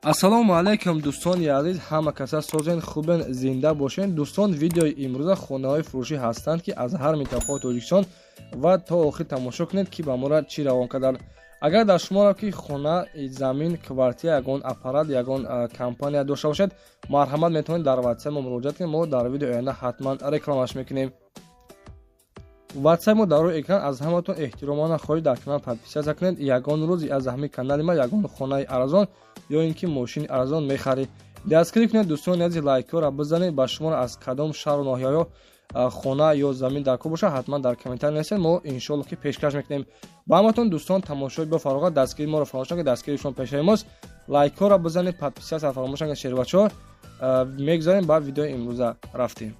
ассалому алайкум дӯстони азиз, ҳама каса созен хубен, зинда бошен. дӯстон, видеои имрӯза хонаҳои фурӯшӣ ҳастанд ки аз ҳар минтақаҳои Тоҷикистон ва то охир тамошо кунед ки ба моро чӣ равон карданд. агар дар шуморо ки хона, замин, квартира, ягон аппарат, ягон компания дошта бошед, марҳамат метавонед дар ватсап мо муроҷиат кунед. мо дар видеои оянда ҳатман рекламаш мекунем. ватсап мо дар рӯи экран. аз ҳаматон эҳтиромона хоҳиш дар канал подписатсия кунед. ягон рӯзи аз ҳамин канали ма ягон хонаи арзон ё ин ки мошини арзон мехаред, дастгирӣ кунед. дӯстони азиз, лайкҳоро бизанед. ба шуморо аз кадом шаҳру ноҳияҳо хона ё замин дар кор бошад, ҳатман дар комментар нависед. мо иншоалло ки пешкаш мекунем. ба ҳаматон дӯстон, тамошои бафароғат, дастгирии моро фаромӯш накунед. дастгирии шумо пешаи мост. лайкҳоро бизанед, подписатсия фаромӯш накунед. шербачаҳо мегзарем ба видеои имрӯза рафтем.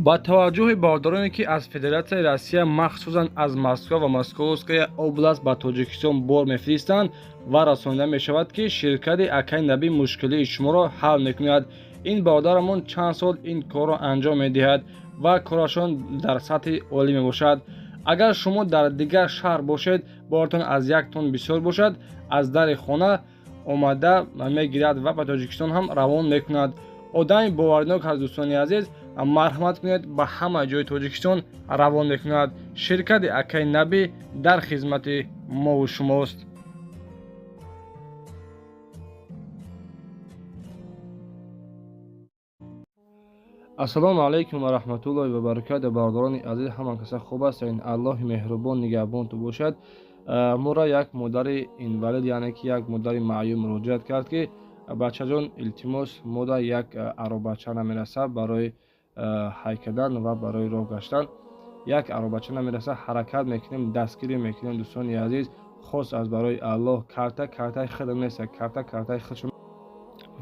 ба таваҷҷӯҳи бардороне ки аз Федератсияи Россия, махсусан аз Москва ва Московская област ба Тоҷикистон бор мефиристанд ва расонида мешавад ки ширкати Акай Наби мушкилии шуморо ҳал мекунад. ин бародарамон чанд сол ин корро анҷом медиҳад ва корашон дар сатҳи олӣ мебошад. агар шумо дар дигар шаҳр бошед, боротон аз 1 тонн бисёр бошад, аз дари хона омада мегирад ва ба Тоҷикистон ҳам равон мекунад. одами боварнок ҳаст дӯстони азиз, марҳамат кунед, ба ҳама ҷои Тоҷикистон равон мекунад. ширкати Акай Наби дар хизмати мову шумост. ассалому алайкум ва раҳматуллоҳи ва баракату. бардорони азиз, ҳама каса хуб ҳастед? аллоҳи меҳрубон нигаҳбонту бошад. моро як модари инвалид, яъне ки як модари маъюм муроҷиат кард ки бачаҷон, илтимос, модар як аробача намераса барои ҳайкадан ва барои роҳ гаштан. як аробача намераса, ҳаракат мекунем, дастгирӣ мекунем. дӯстони азиз, хос аз барои аллоҳ, картаи хеле нест, картаи хелшо.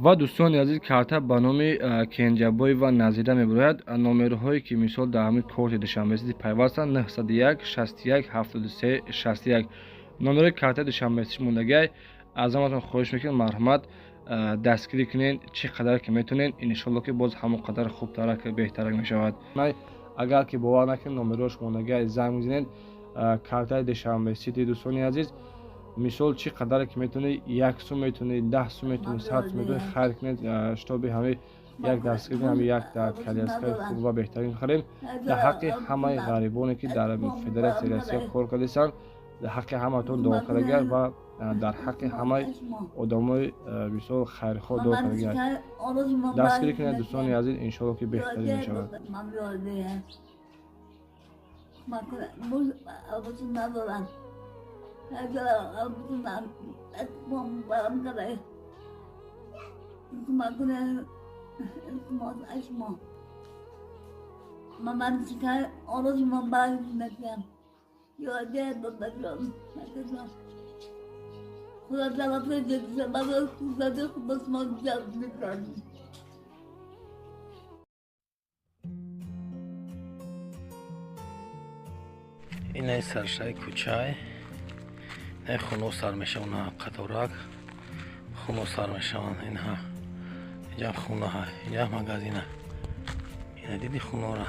ва дӯстони азиз, карта ба номи Кенҷабоева Назира мебарояд. номерҳое ки мисол дар ҳамин корти душанбесиди пайвастанд 901 61 73 61. номерои картаи душанбесиш мондагиай. аз ҳаматон хоҳиш мекунем, марҳамат дастгирӣ кунед, чӣ қадар ки метонед. иншоалло ки боз ҳамон қадар хубтарак, беҳтарак мешавад. агар ки бовар накунед, номерош мондагиай, занг бизанед. картаи душанбесити дӯстони азиз, мисол чӣ қадар ки метонед, 1 сум метонед, 10 сум метонед, 100 сум метонед, хайр кунед. штоби ҳамаи як дастгирӣ, ҳамаи як калиаскаи хуб ва беҳтарин харем дар ҳаққи ҳамаи ғарибоне ки дар Федератсияи Россия кор кардесанд, дар ҳаққи ҳаматон дуо карагар ва дар ҳаққи ҳамаи одамои бисёр хайрхоҳ дуо карагар. дастгирӣ кунед дӯстони азиз, иншоалло ки беҳтарин мешавад. این ای سرشای کوچای نه خونو سر میشه اونها قطورک خونو سر میشه اینها اینجا خونه ها اینجا مغازینه اینا دیدی خونه را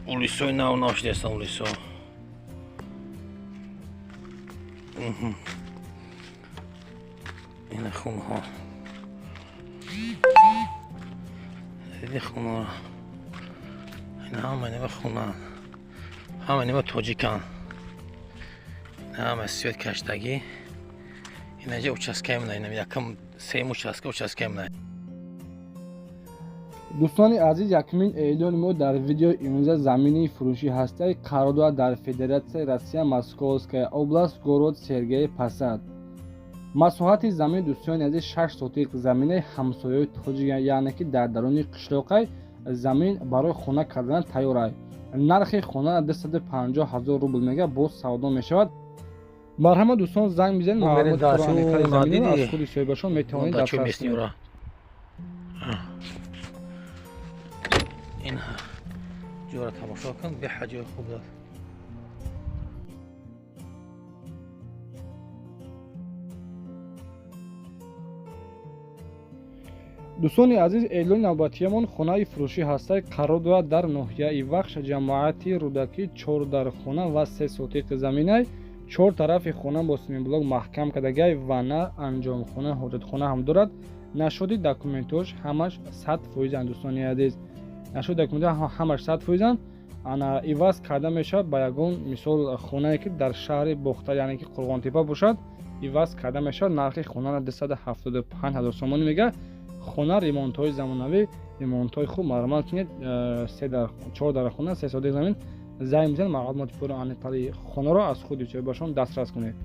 اولیسوی نو ناش دستن اولیسو اینا خونه ها دیدی خونه را اینا همه نیمه خونه همه نیمه توجیکان همه سویت کشتگی اینا جا участка именно اینا یکم سیم участка именно. дӯстони азиз, якумин эълони мо дар видеои имрӯза замини фурӯшӣ ҳастаи қарордода дар Федератсияи Россия, Московская област, город Сергей Посад. масоҳати замин дӯстони азиз 6 сотиқ заминаи ҳамсояҳои тоҷик, яъне ки дар даруни қишлоқай замин барои хона кардан тайёр аст. нархи хона 250 000 рубл мега, боз савдо мешавад. марҳамат дӯстон, занг бизанед. аз худи соҳибашон метавонед дастрас кунед. اینها جورا تماشا کن، به حجم خوب داد. дӯстони азиз, эълони навбатиямон хонаи фурӯшӣ ҳастаи қарор дорад дар ноҳияи Вахш, ҷамоати рӯдакӣ 4 дар хона ва 3 сотиқи заминай. 4 тарафи хона бо симинблок маҳкам кардагай, ванна, анҷомхона, ҳоҷатхона ҳам дорад. Нашоди документҳош ҳамаш 100% дӯстони азиз. Нашоди документҳо ҳамаш 100% ана иваз карда мешавад ба ягон мисол хонае ки дар шаҳри Бохта, яъне ки Қурғонтепа бошад, иваз карда мешавад. Нархи хонара 275 000 сомонӣ мега. Хона ремонтҳои замонавӣ, ремонтҳои хуб маромат кунед. 4 дар хона, 3 сотиқ замин. Занг бизанед, маълумоти пурра аниқаи хонаро аз худи сӯҳбатшон дастрас кунед.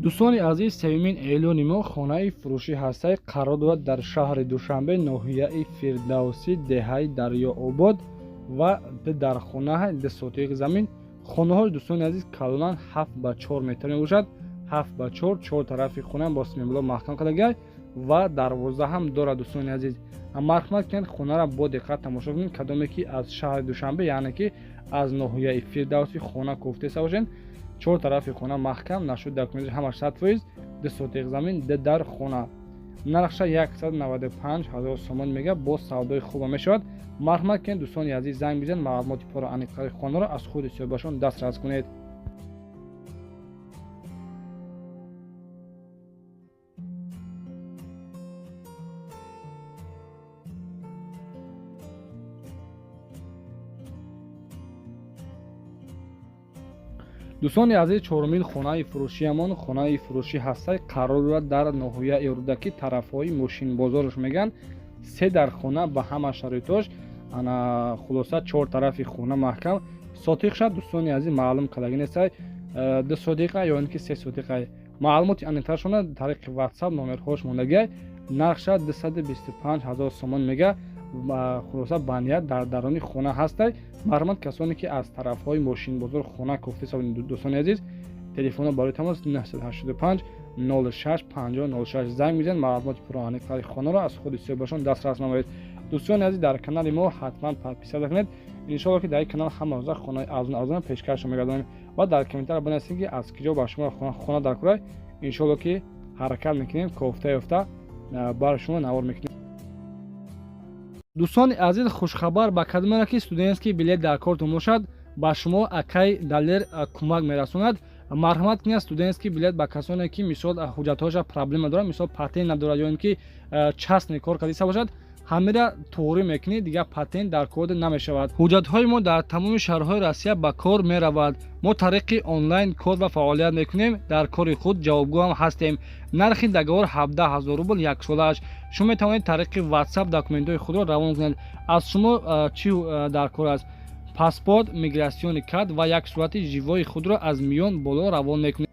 дӯстони азиз, севимин эълони мо хонаи фурӯшӣ ҳастаи қарор дорад дар шаҳри Душанбе, ноҳияи Фирдавсӣ, деҳаи Дарёобод ва дар хонаҳо 2 сотиқи замин. Хонаҳои дӯстони азиз калонан 7x4 метр мебошад. 7x4, 4 тарафи хона бо симинблок маҳкам кардагай ва дарвоза ҳам дорад. дӯстони азиз, марҳамат кунед, хонара бо диққат тамошо кунед, кадоме ки аз шаҳри Душанбе, яъне ки аз ноҳияи Фирдавсӣ хона кофтеса бошед. 4 тарафи хона маҳкам, нашуди документаш ҳамаш 100%, 2 сотиқ замин, дар хона. Нархша 195 000 сомон мега, бо савдои хуба мешавад. Марҳамат кунед, дӯстони азиз, занг бизанед, маълумоти пурра аниқаи хонаро аз худи сӯҳбатшон дастрас кунед. дӯстони азиз, чорумин хонаи фурӯшиамон хонаи фурӯшӣ ҳастаи қарор дорад дар ноҳияи рӯдакӣ, тарафҳои мошинбозорш меган. 3 дар хона ба ҳама шароитош, ана хулоса 4 тарафи хона маҳкам. Сотиқша дӯстони азиз маълум кардаги нестай, 2 сотиқа ё ин ки 3 сотиқа. Маълумоти аниқтаршона тариқи WhatsApp номерҳош мондагай. Нархша 225 000 сомон мега. хулоса бания дар дарони хона ҳастай. Марҳамат, касоне ки аз тарафҳои мошинбозор хона кофтеса дӯстони азиз, телефона барои тамос 985 06 50 06. занг бизанед, маълумоти пурра аниқаи хонаро аз худи сӯҳбатшон дастрас намоед. дӯстони азиз, дар канали мо ҳатман подписада кунед. иншоалло ки дар ин канал ҳама рӯза хонаи арзон пешкашро мегардонем ва дар комментар бинависед ки аз киҷо ба шумо хона дар курай. иншоалло ки ҳаракат мекунем, кофта ёфта бар шумо навор мекунем. дӯстони азиз, хушхабар ба кадомеро ки студентский билет дар кортон бошад, ба шумо акай далер кӯмак мерасонад. марҳамат кунед, студентский билет ба касоне ки мисол ҳуҷҷатҳоша проблема дорад, мисол патент надорад ё ин ки частный кор кардиса бошад, ҳамира тоғри мекунед, дигар патент дар кор намешавад. ҳуҷҷатҳои мо дар тамоми шаҳрҳои Россия ба кор меравад. мо тариқи онлайн кор ва фаъолият мекунем, дар кори худ ҷавобгӯ ҳам ҳастем. нархи договор 17 000 рубл яксолааш. шумо метавонед тариқи WhatsApp документҳои худро равон кунед. аз шумо чӣ дар кор аст? паспорт, миграсиони карт ва як сурати живои худро аз миён боло равон мекунед.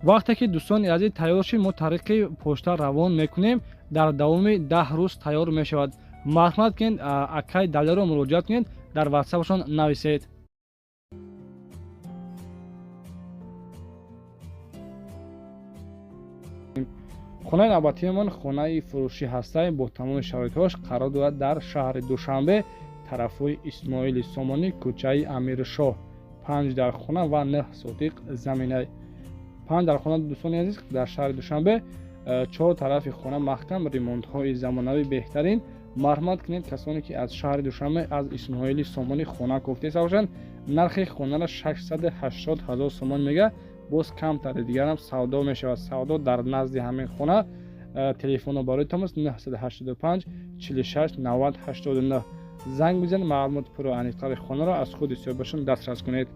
вақте ки дӯстони азиз тайёр шид, мо тариқи почта равон мекунем. дар давоми 10 рӯз тайёр мешавад. марҳамат кунед, акай далерро муроҷиат кунед, дар WhatsAppшон нависед. хонаи навбатиамон хонаи фурӯшӣ ҳастаи бо тамоми шароитҳош қарор дорад дар шаҳри Душанбе, тарафҳои Исмоили Сомонӣ, кӯчаи Амиршоҳ. 5 дар хона ва 9 сотиқ заминай. 5 дар хона, дӯстони азиз, дар шаҳри Душанбе, 4 тарафи хона маҳкам, ремонтҳои замонавӣ беҳтарин. марҳамат кунед, касоне ки аз шаҳри Душанбе, аз Исмоили Сомонӣ хона кофтеса бошанд. нархи хонара 680 000 сомон мега. боз камтари дигарам савдо мешавад. савдо дар назди ҳамин хона. телефона барои тамос 985 46 90 89. занг бизанед, маълумоти пурра аниқаи хонаро аз худи сӯҳбатшон дастрас кунед.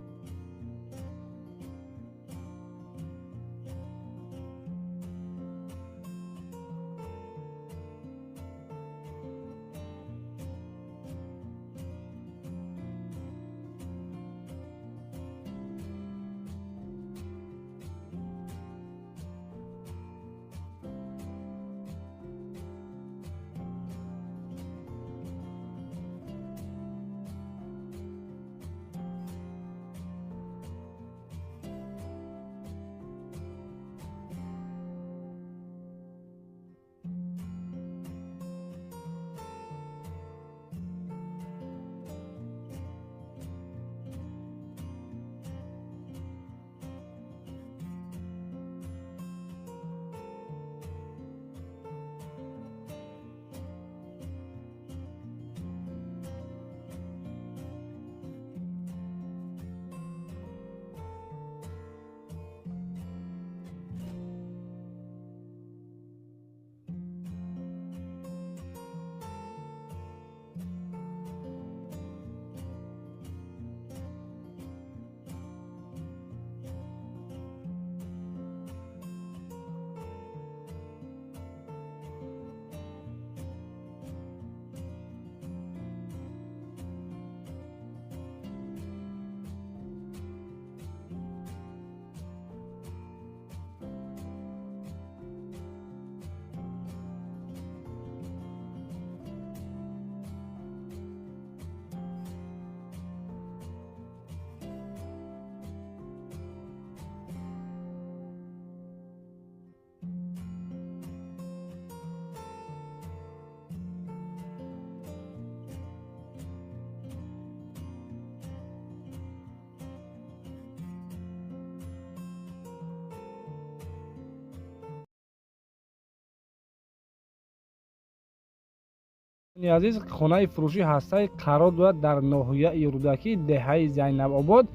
азиз, хонаи фурӯшӣ ҳастаи қарор дорад дар ноҳияи рӯдакӣ деҳаи Зайнабобод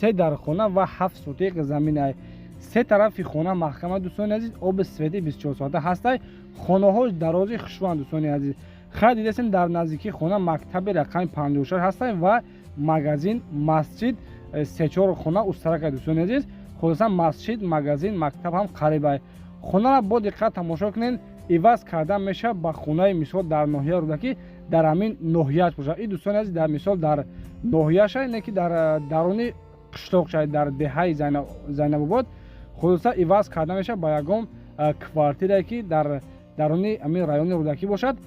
3 дархона ва 7 сотиқ замин ай. Се тарафи хона маҳкама дӯстони азиз, оби свети 24 соата ҳастай. Хонаҳош дарози хушбанд дӯстони азиз. Хай дидесен дар наздикии хона мактаби рақами 56 ҳастай ва магазин, масҷид 3-4 хона устаракай дӯстони азиз. Хулосан масҷид, магазин, мактаб ҳам қариб ай. Хонара бо диққат тамошо кунед, иваз карда меша ба хонаи мисол дар ноҳияи рӯдакӣ дар ҳамин ноҳияш бошад. И дӯстони азиз, дар мисол дар ноҳияшай, не ки дар даруни қишлоқшай, дар деҳаи Зайнабобод хулоса иваз карда меша ба ягон квартирае ки дар даруни ҳамин райони рӯдакӣ бошад.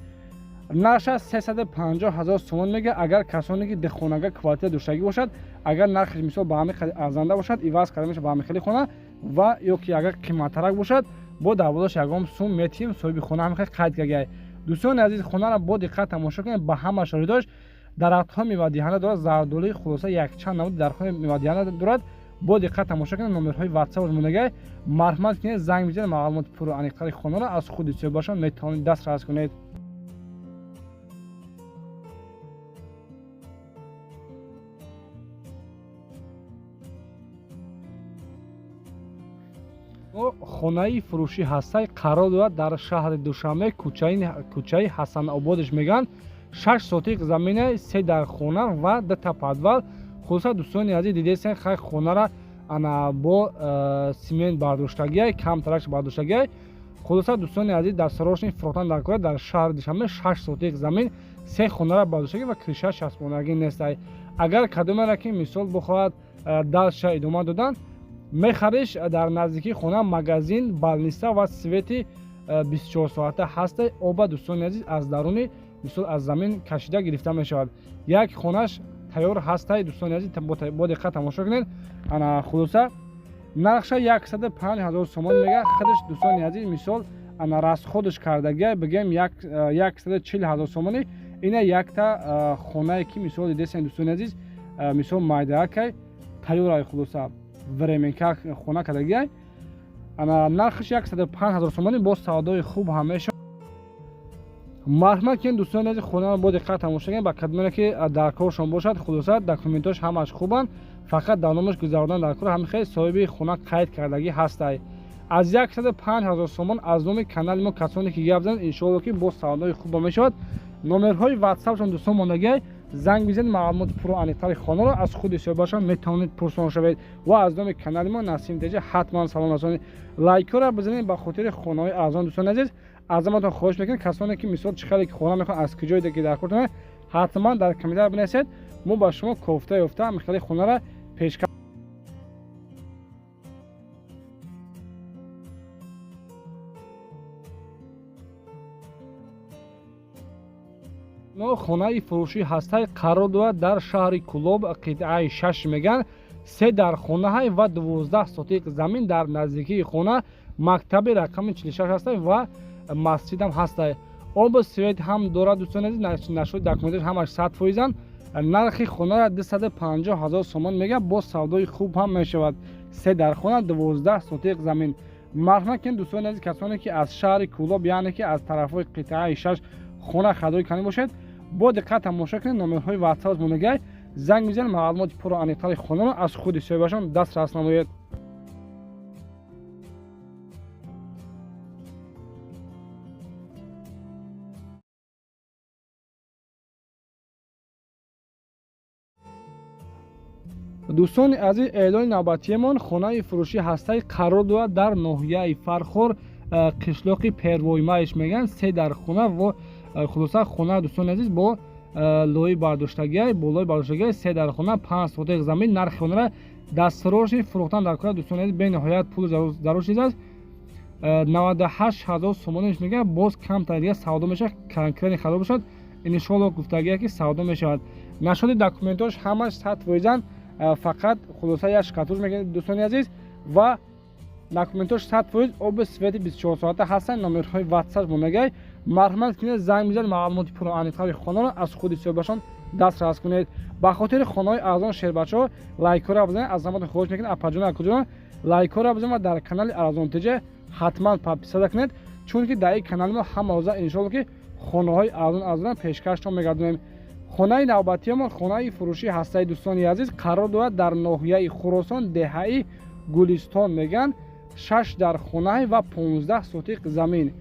Нарша 350 000 сомон мега. Агар касоне ки дехонага квартира доштагӣ бошад, агар нархи мисол ба ҳамин қадр арзанда бошад, иваз карда меша ба ҳамин хели хона ва ё ки агар қиматтарак бошад, бо 12 ягон сум метиҳем соҳиби хона ҳамин хел қайд кардагай. дӯстони азиз, хонара бо диққат тамошо кунед, ба ҳама шоридош дарахтҳо мевадиҳанда дорад, зардолӣ хулоса якчанд намуди дарахтҳо мевадиҳанда дорад. бо диққат тамошо кунед, номерҳои WhatsApp монагай марҳамат кунед, занг бизанед, маълумоти пуру аниқтари хонаро аз худи сӯҳбашон метавонед дастрас кунед. хонаи фурӯшӣ ҳастай қарор дорад дар шаҳри Душанбе, кӯчаи Ҳасанободеш меган. 6 сотиқ заминаи 3 дархона ва 2 подвал. хулоса дӯстони азиз, дидесен хай хонара ана бо симент бардоштагиай, камтараш бардоштагиай. хулоса дӯстони азиз, дар сарошни фурӯхтан дар кора дар шаҳри Душанбе 6 сотиқ замин 3 хонара бардоштагӣ ва криша часпонагӣ нестай. Агар кадомера ки мисол бихоҳад далша идома додан, мехариш дар наздикии хона магазин, балниста ва свети 24 соата ҳастай. Оба дӯстони азиз аз даруни мисол аз замин кашида гирифта мешавад. Як хонаш тайёр ҳастай. дӯстони азиз, бо диққат тамошо кунед. Ана хулоса нархша 105 000 сомон мега. худаш дӯстони азиз, мисол ана расходаш кардагиай бигем 140 000 сомони. Ина якта хонае ки мисол дидесен дӯстони азиз, мисол майдаакай тайёрай хулоса временка хона кардагиай. ана нархаш 105 000 сомони бо савдои хуб ҳамеша. марҳамат кунед дӯстони азиз, хонаро бо диққат тамошо кунед, ба кадомере ки дар коршон бошад. хулоса документош ҳамаш хубанд, фақат дар номаш гузародан дар кор ҳамин хел соҳиби хона қайд кардагӣ ҳастай. аз 105 000 сомон аз номи канали мо касоне ки гап занед, иншоалло ки бо савдои хуб мешавад. номерҳои WhatsApp-шон дӯстон мондагиай, занг бизанед, маълумоти пуру аниқтари хонаро аз худи сӯҳбашон метавонед пурсон шавед ва аз номи канали мо Насим Теҷа ҳатман салом расонед. лайкора бизанед ба хотири хонаҳои арзон. дӯстони азиз, аз ҳаматон хоҳиш мекунем, касоне ки мисол чӣ хеле хона мехоҳанд аз куҷое ки дар кортонад, ҳатман дар комментар бинависед, мо ба шумо кофта ёфта михели хонара пешкаш. хонаи фурӯшӣ ҳастай қарор дорад дар шаҳри Кӯлоб, қитъаи 6 меган. 3 дархонаҳай ва 12 сотиқ замин дар наздикии хона мактаби рақами 46 ҳастай ва масҷидам ҳастай. оби свет ҳам дорад дӯстони азиз, нашоди документаш ҳамаш 100%. нархи хонара 250 000 сомон мега, бо савдои хуб ҳам мешавад. 3 дархона 12 сотиқ замин. марҳамат кунед дӯстони азиз, касоне ки аз шаҳри Кӯлоб, яъне ки аз тарафҳои қитъаи 6 хона харидорӣ карда бошед, бо диққат тамошо кунед, номерҳои WhatsApp монагай занг бизанед, маълумоти пуру аниқтари хонаро аз худи сӯҳбашон дастрас намоед. дӯстони азиз, эълони навбатиямон, хонаи фурӯшӣ ҳастай қарор дорад дар ноҳияи Фархор, қишлоқи Первоймаиш меган. 3 дархона ва хулоса хона дӯстони азиз бо лои бардоштагиай, болои бардоштагиай, 3 дархона 5 сотиқ замин. нархи хонара дастрошни фурӯхтан дар кора дӯстони азиз бениҳоят пули зарур чиз аст. 98 000 сомониш меган. боз камтар дига савдо мешавад, конкретни харидор бошад, иншоалло гуфтагиай ки савдо мешавад. нашоди документош ҳамаш 100%. фақат хулоса як шкатуш мегиред дӯстони азиз ва документош 100%. оби свети 24 соата ҳастанд. номерҳои WhatsApp монагай марҳамат кунед, занг бизанед, маълумоти пуру аниқтари хонаро аз худи сӯҳбашон дастрас кунед. ба хотири хонаҳои арзон шербачаҳо лайкора бизанед. аз ҳаматон хоҳиш мекунем, апаҷон акуҷон лайкора бизанед ва дар канали Арзон Теҷа ҳатман подписада кунед, чунки дар ин канали мо ҳама рӯза иншоалло ки хонаҳои арзон пешкашро мегардонем. хонаи навбатиамон хонаи фурӯши ҳастаи дӯстони азиз қарор дорад дар ноҳияи Хуросон, деҳаи Гулистон меган 6 дар хонаи ва 15 сотиқ замин.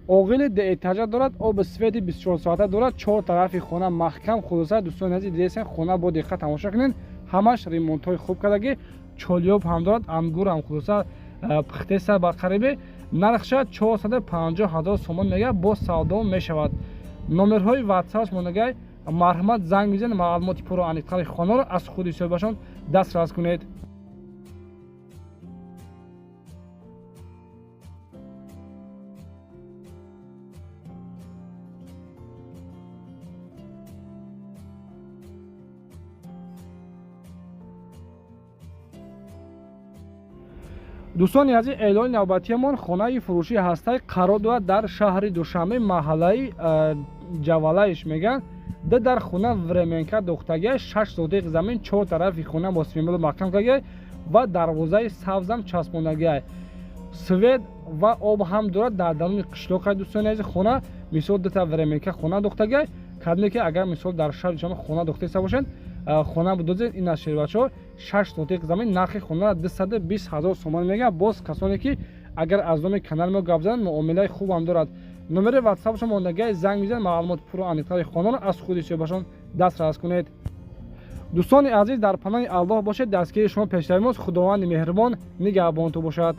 оғили деэтажа дорад, оби свети 24 соата дорад, 4 тарафи хона маҳкам. хулоса дӯстони азиз дидесен хона бо диққат тамошо кунед, ҳамаш ремонтҳои хуб кардаги, чолёб ҳам дорад, ангур ҳам хулоса пухтеса ба қариби нархша 450 000 сомон мега бо савдо мешавад. номерҳои ватсапш монагай марҳамат занг бизанед, маълумоти пурро аниқтари хонаро аз худи соҳибашон дастрас кунед. дӯстони азиз, эълони навбатиамон хонаи фурӯши ҳастаи қарор дорад дар шаҳри Душанбе, маҳаллаи Ҷавалаиш меган. дар хона временка дохтагиаш 6 сотиқ замин, 4 тарафи хона бо симемел маҳкам кардагиаш ва дарвозаи сабзам часпондагиаш. свет ва об ҳам дорад дар даруни қишлоқаи дӯстони азиз. хона мисол дата временка хона дохтагиаш, кадме ки агар мисол дар шаҳри Душанбе хона дохтаиста бошед, хона будозед ин аз шербачо 6 сотиқ замин, нархи хона 220 000 сомон мега. боз касоне ки агар аз номи канал мо гап занад, муомилаи хубам дорад. номери ватсапшон мондагиаш занг бизанед, маълумоти пурро аниқтари хонаро аз худи соҳибашон дастрас кунед. дӯстони азиз, дар паноҳи Аллоҳ бошед. дастгири шумо пешравӣ мост. худованди меҳрубон нигаҳбонтон бошад.